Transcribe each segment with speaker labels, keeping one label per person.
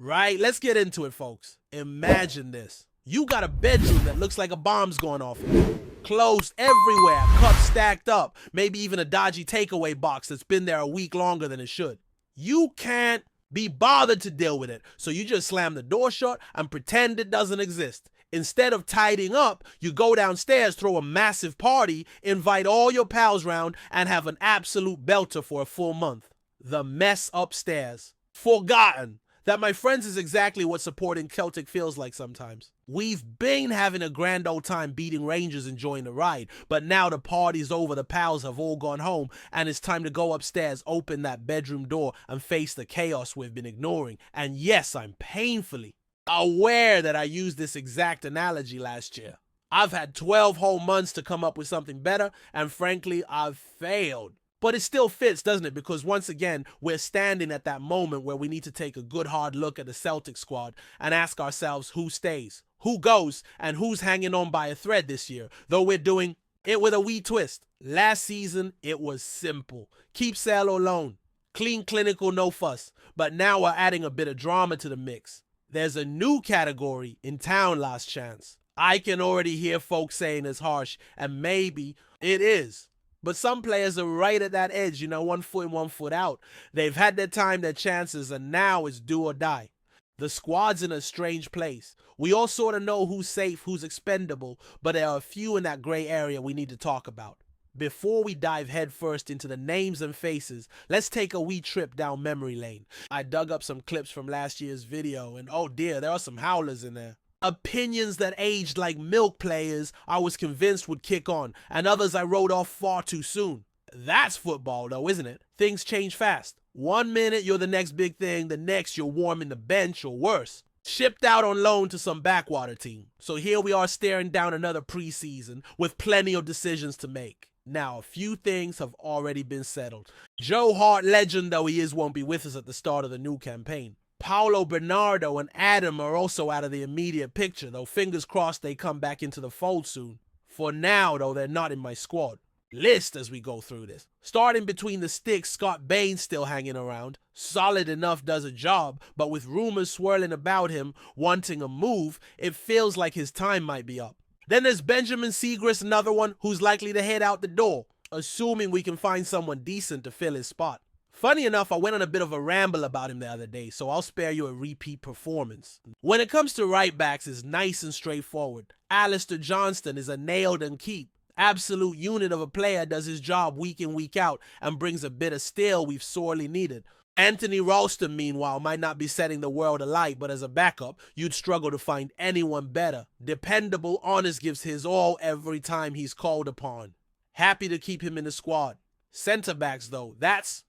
Speaker 1: Right? Let's get into it, folks. Imagine this. You got a bedroom that looks like a bomb's going off in it. Clothes everywhere, cups stacked up, maybe even a dodgy takeaway box that's been there a week longer than it should. You can't be bothered to deal with it, so you just slam the door shut and pretend it doesn't exist. Instead of tidying up, you go downstairs, throw a massive party, invite all your pals round, and have an absolute belter for a full month. The mess upstairs. Forgotten. That, my friends, is exactly what supporting Celtic feels like sometimes. We've been having a grand old time beating Rangers, enjoying the ride, but now the party's over, the pals have all gone home, and it's time to go upstairs, open that bedroom door, and face the chaos we've been ignoring. And yes, I'm painfully aware that I used this exact analogy last year. I've had 12 whole months to come up with something better, and frankly, I've failed. But it still fits, doesn't it? Because once again, we're standing at that moment where we need to take a good hard look at the Celtic squad and ask ourselves who stays, who goes, and who's hanging on by a thread this year, though we're doing it with a wee twist. Last season, it was simple. Keep Sale alone. Clean, clinical, no fuss. But now we're adding a bit of drama to the mix. There's a new category in town, last chance. I can already hear folks saying it's harsh, and maybe it is. But some players are right at that edge, 1 foot in, 1 foot out. They've had their time, their chances, and now it's do or die. The squad's in a strange place. We all sort of know who's safe, who's expendable, but there are a few in that gray area we need to talk about. Before we dive headfirst into the names and faces, let's take a wee trip down memory lane. I dug up some clips from last year's video, and oh dear, there are some howlers in there. Opinions that aged like milk players I was convinced would kick on, and others I wrote off far too soon. That's football though, isn't it? Things change fast. 1 minute you're the next big thing, the next you're warming the bench or worse. Shipped out on loan to some backwater team. So here we are staring down another preseason with plenty of decisions to make. Now, a few things have already been settled. Joe Hart, legend though he is, won't be with us at the start of the new campaign. Paulo Bernardo and Adam are also out of the immediate picture, though fingers crossed they come back into the fold soon. For now, though, they're not in my squad list as we go through this. Starting between the sticks, Scott Bain's still hanging around. Solid enough, does a job, but with rumors swirling about him wanting a move, it feels like his time might be up. Then there's Benjamin Segrist, another one who's likely to head out the door, assuming we can find someone decent to fill his spot. Funny enough, I went on a bit of a ramble about him the other day, so I'll spare you a repeat performance. When it comes to right backs, it's nice and straightforward. Alistair Johnston is a nailed and keep. Absolute unit of a player, does his job week in, week out, and brings a bit of steel we've sorely needed. Anthony Ralston, meanwhile, might not be setting the world alight, but as a backup, you'd struggle to find anyone better. Dependable, honest, gives his all every time he's called upon. Happy to keep him in the squad. Centre backs, though, that's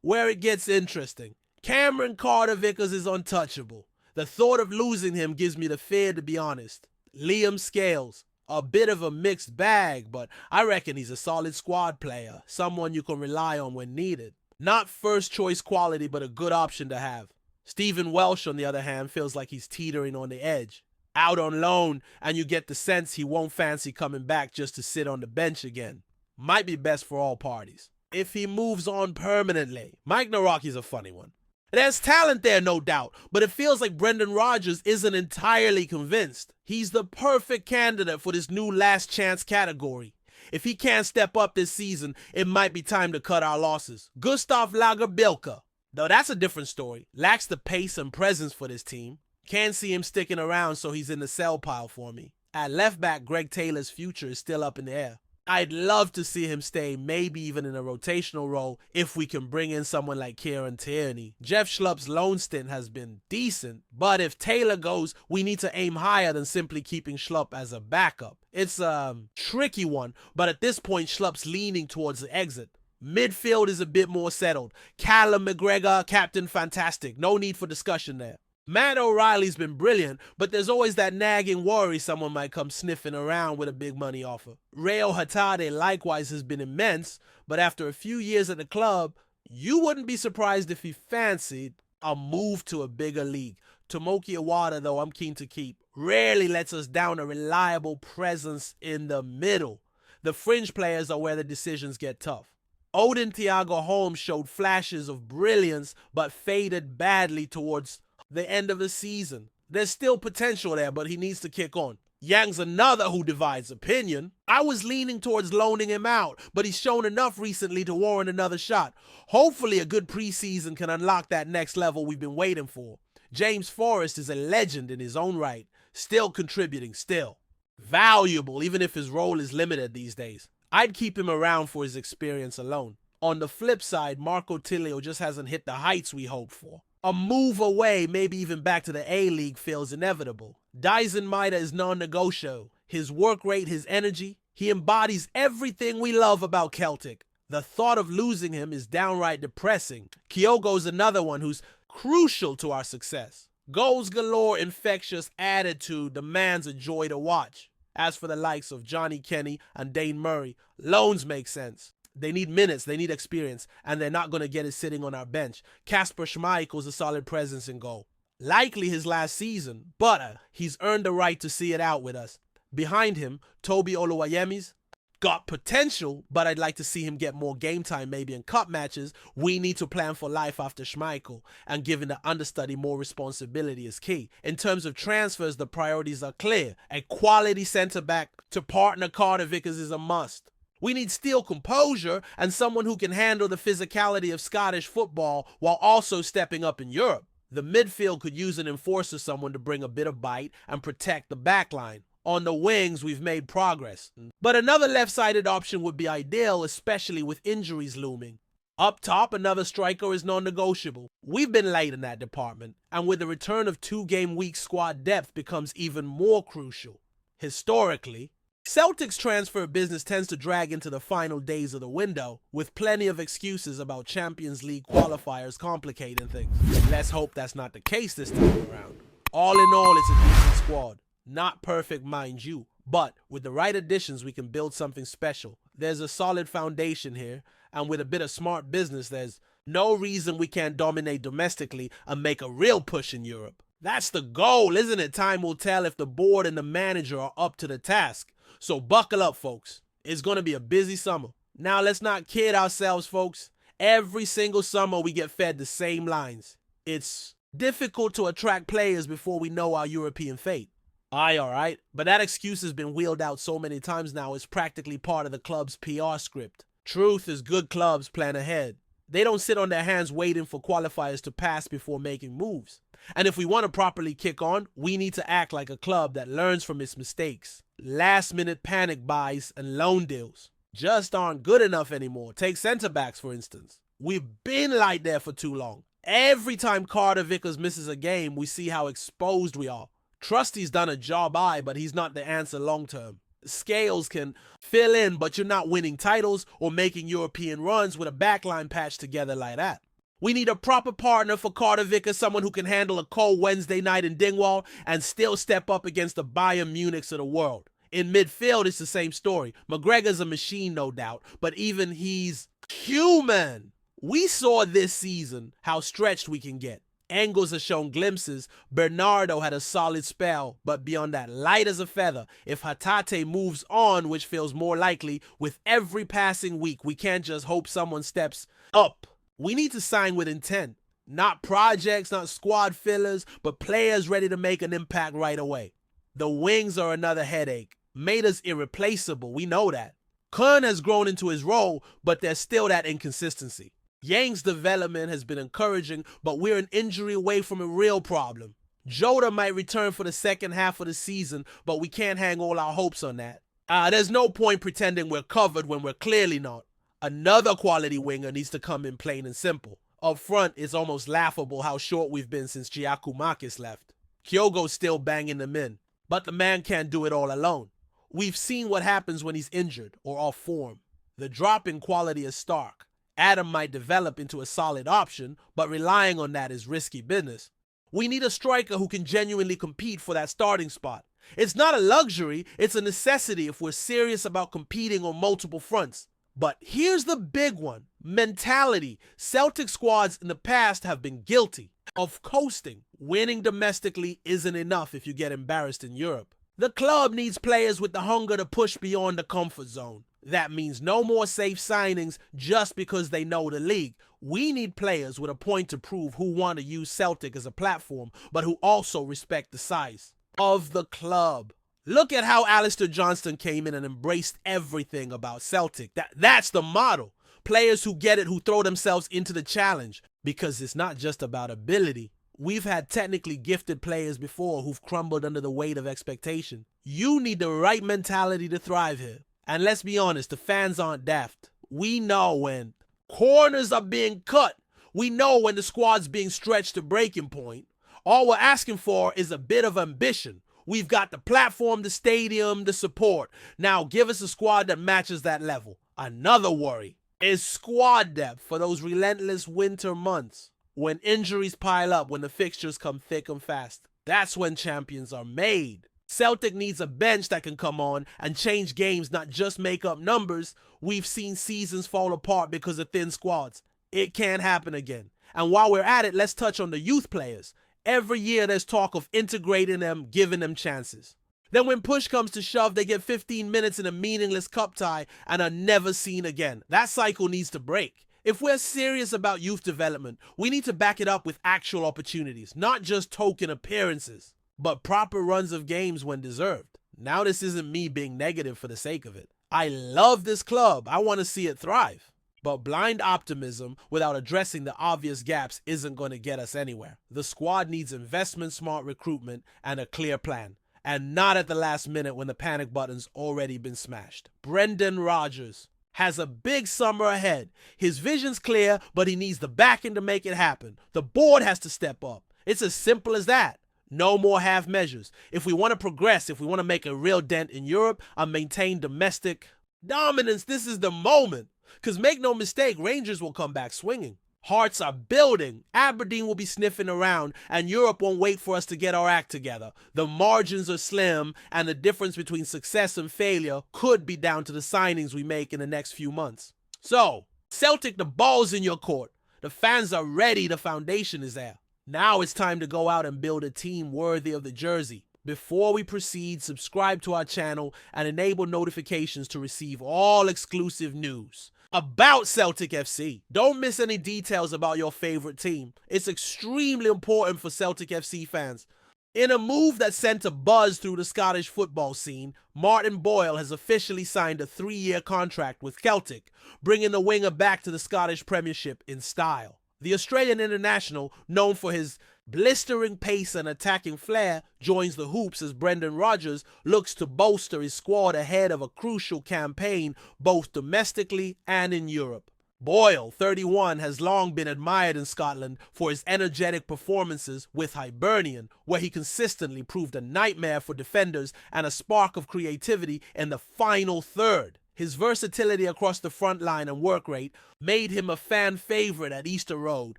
Speaker 1: where it gets interesting. Cameron Carter-Vickers is untouchable. The thought of losing him gives me the fear, to be honest. Liam Scales, a bit of a mixed bag, but I reckon he's a solid squad player, someone you can rely on when needed. Not first choice quality, but a good option to have. Stephen Welsh, on the other hand, feels like he's teetering on the edge. Out on loan, and you get the sense he won't fancy coming back just to sit on the bench again. Might be best for all parties. If he moves on permanently. Mike Naraki's a funny one. There's talent there, no doubt, but it feels like Brendan Rodgers isn't entirely convinced. He's the perfect candidate for this new last chance category. If he can't step up this season, it might be time to cut our losses. Gustav Lagerbilke, though that's a different story. Lacks the pace and presence for this team. Can't see him sticking around, so he's in the sell pile for me. At left back, Greg Taylor's future is still up in the air. I'd love to see him stay, maybe even in a rotational role, if we can bring in someone like Kieran Tierney. Jeff Schlupp's loan stint has been decent, but if Taylor goes, we need to aim higher than simply keeping Schlupp as a backup. It's a tricky one, but at this point, Schlupp's leaning towards the exit. Midfield is a bit more settled. Callum McGregor, Captain Fantastic. No need for discussion there. Matt O'Reilly's been brilliant, but there's always that nagging worry someone might come sniffing around with a big money offer. Reo Hatade likewise has been immense, but after a few years at the club, you wouldn't be surprised if he fancied a move to a bigger league. Tomoki Iwata, though, I'm keen to keep. Rarely lets us down a reliable presence in the middle. The fringe players are where the decisions get tough. Odin Thiago Holmes showed flashes of brilliance, but faded badly towards the end of the season. There's still potential there, but he needs to kick on. Yang's another who divides opinion. I was leaning towards loaning him out, but he's shown enough recently to warrant another shot. Hopefully a good preseason can unlock that next level we've been waiting for. James Forrest is a legend in his own right, still contributing, still. Valuable, even if his role is limited these days. I'd keep him around for his experience alone. On the flip side, Marco Tilio just hasn't hit the heights we hoped for. A move away, maybe even back to the A-League, feels inevitable. Dyson Maeda is non-negotiable. His work rate, his energy, he embodies everything we love about Celtic. The thought of losing him is downright depressing. Kyogo's another one who's crucial to our success. Goals galore, infectious attitude demands a joy to watch. As for the likes of Johnny Kenny and Dane Murray, loans make sense. They need minutes, they need experience, and they're not going to get it sitting on our bench. Kasper Schmeichel's a solid presence in goal. Likely his last season, but he's earned the right to see it out with us. Behind him, Toby Oluwayemi's got potential, but I'd like to see him get more game time maybe in cup matches. We need to plan for life after Schmeichel, and giving the understudy more responsibility is key. In terms of transfers, the priorities are clear. A quality centre-back to partner Carter Vickers is a must. We need steel composure and someone who can handle the physicality of Scottish football while also stepping up in Europe. The midfield could use an enforcer, someone to bring a bit of bite and protect the backline. On the wings, we've made progress. But another left-sided option would be ideal, especially with injuries looming. Up top, another striker is non-negotiable. We've been late in that department, and with the return of 2-game-week squad depth becomes even more crucial. Historically, Celtic's transfer business tends to drag into the final days of the window, with plenty of excuses about Champions League qualifiers complicating things. Let's hope that's not the case this time around. All in all, it's a decent squad. Not perfect, mind you, but with the right additions, we can build something special. There's a solid foundation here, and with a bit of smart business, there's no reason we can't dominate domestically and make a real push in Europe. That's the goal, isn't it? Time will tell if the board and the manager are up to the task. So buckle up, folks. It's going to be a busy summer. Now, let's not kid ourselves, folks. Every single summer, we get fed the same lines. It's difficult to attract players before we know our European fate. Aye, all right. But that excuse has been wheeled out so many times now, it's practically part of the club's PR script. Truth is, good clubs plan ahead. They don't sit on their hands waiting for qualifiers to pass before making moves. And if we want to properly kick on, we need to act like a club that learns from its mistakes. Last-minute panic buys and loan deals just aren't good enough anymore. Take centre-backs, for instance. We've been light there for too long. Every time Carter Vickers misses a game, we see how exposed we are. Trusty's done a job, but he's not the answer long-term. Scales can fill in, but you're not winning titles or making European runs with a backline patched together like that. We need a proper partner for Carter Vickers, someone who can handle a cold Wednesday night in Dingwall and still step up against the Bayern Munichs of the world. In midfield, it's the same story. McGregor's a machine, no doubt, but even he's human. We saw this season how stretched we can get. Engels has shown glimpses. Bernardo had a solid spell, but beyond that, light as a feather. If Hatate moves on, which feels more likely, with every passing week, we can't just hope someone steps up. We need to sign with intent. Not projects, not squad fillers, but players ready to make an impact right away. The wings are another headache. Made us irreplaceable, we know that. Kern has grown into his role, but there's still that inconsistency. Yang's development has been encouraging, but we're an injury away from a real problem. Jota might return for the second half of the season, but we can't hang all our hopes on that. There's no point pretending we're covered when we're clearly not. Another quality winger needs to come in plain and simple. Up front, it's almost laughable how short we've been since Giacomakis left. Kyogo's still banging them in, but the man can't do it all alone. We've seen what happens when he's injured or off form. The drop in quality is stark. Adam might develop into a solid option, but relying on that is risky business. We need a striker who can genuinely compete for that starting spot. It's not a luxury, it's a necessity if we're serious about competing on multiple fronts. But here's the big one: mentality. Celtic squads in the past have been guilty of coasting. Winning domestically isn't enough if you get embarrassed in Europe. The club needs players with the hunger to push beyond the comfort zone. That means no more safe signings just because they know the league. We need players with a point to prove who want to use Celtic as a platform, but who also respect the size of the club. Look at how Alistair Johnston came in and embraced everything about Celtic. That's the model. Players who get it, who throw themselves into the challenge, because it's not just about ability. We've had technically gifted players before who've crumbled under the weight of expectation. You need the right mentality to thrive here. And let's be honest, the fans aren't daft. We know when corners are being cut. We know when the squad's being stretched to breaking point. All we're asking for is a bit of ambition. We've got the platform, the stadium, the support. Now give us a squad that matches that level. Another worry is squad depth for those relentless winter months. When injuries pile up, when the fixtures come thick and fast. That's when champions are made. Celtic needs a bench that can come on and change games, not just make up numbers. We've seen seasons fall apart because of thin squads. It can't happen again. And while we're at it, let's touch on the youth players. Every year there's talk of integrating them, giving them chances. Then when push comes to shove, they get 15 minutes in a meaningless cup tie and are never seen again. That cycle needs to break. If we're serious about youth development, we need to back it up with actual opportunities, not just token appearances, but proper runs of games when deserved. Now this isn't me being negative for the sake of it. I love this club. I want to see it thrive. But blind optimism without addressing the obvious gaps isn't going to get us anywhere. The squad needs investment-smart recruitment and a clear plan. And not at the last minute when the panic button's already been smashed. Brendan Rodgers has a big summer ahead. His vision's clear, but he needs the backing to make it happen. The board has to step up. It's as simple as that. No more half measures. If we want to progress, if we want to make a real dent in Europe and maintain domestic dominance, this is the moment. Because make no mistake, Rangers will come back swinging. Hearts are building. Aberdeen will be sniffing around, and Europe won't wait for us to get our act together. The margins are slim, and the difference between success and failure could be down to the signings we make in the next few months. So, Celtic, the ball's in your court. The fans are ready. The foundation is there. Now it's time to go out and build a team worthy of the jersey. Before we proceed, subscribe to our channel and enable notifications to receive all exclusive news about Celtic FC. Don't miss any details about your favorite team. It's extremely important for Celtic FC fans. In a move that sent a buzz through the Scottish football scene, Martin Boyle has officially signed a 3-year contract with Celtic, bringing the winger back to the Scottish Premiership in style. The Australian international, known for his blistering pace and attacking flair, joins the hoops as Brendan Rodgers looks to bolster his squad ahead of a crucial campaign both domestically and in Europe. Boyle, 31, has long been admired in Scotland for his energetic performances with Hibernian, where he consistently proved a nightmare for defenders and a spark of creativity in the final third. His versatility across the front line and work rate made him a fan favorite at Easter Road,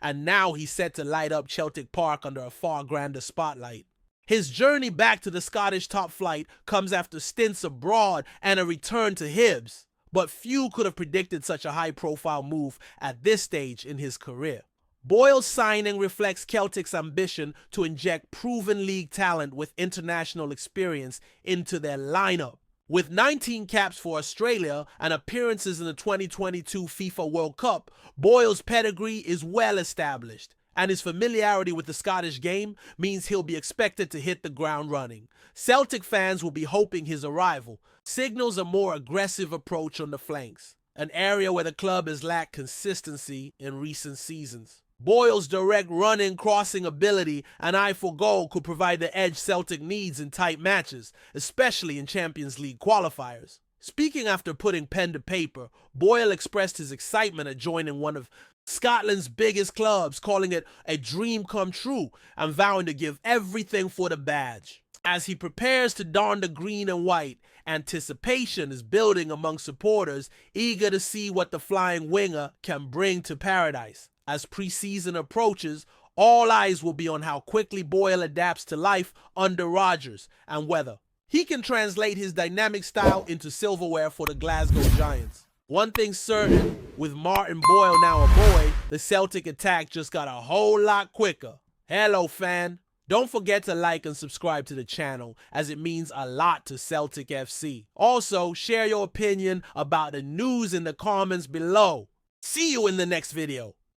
Speaker 1: and now he's set to light up Celtic Park under a far grander spotlight. His journey back to the Scottish top flight comes after stints abroad and a return to HIBS, but few could have predicted such a high-profile move at this stage in his career. Boyle's signing reflects Celtic's ambition to inject proven league talent with international experience into their lineup. With 19 caps for Australia and appearances in the 2022 FIFA World Cup, Boyle's pedigree is well established, and his familiarity with the Scottish game means he'll be expected to hit the ground running. Celtic fans will be hoping his arrival signals a more aggressive approach on the flanks, an area where the club has lacked consistency in recent seasons. Boyle's direct running, crossing ability and eye for goal could provide the edge Celtic needs in tight matches, especially in Champions League qualifiers. Speaking after putting pen to paper, Boyle expressed his excitement at joining one of Scotland's biggest clubs, calling it a dream come true and vowing to give everything for the badge. As he prepares to don the green and white, anticipation is building among supporters eager to see what the flying winger can bring to paradise. As preseason approaches, all eyes will be on how quickly Boyle adapts to life under Rodgers and whether he can translate his dynamic style into silverware for the Glasgow Giants. One thing's certain, with Martin Boyle now a boy, the Celtic attack just got a whole lot quicker. Hello, fan. Don't forget to like and subscribe to the channel, as it means a lot to Celtic FC. Also, share your opinion about the news in the comments below. See you in the next video.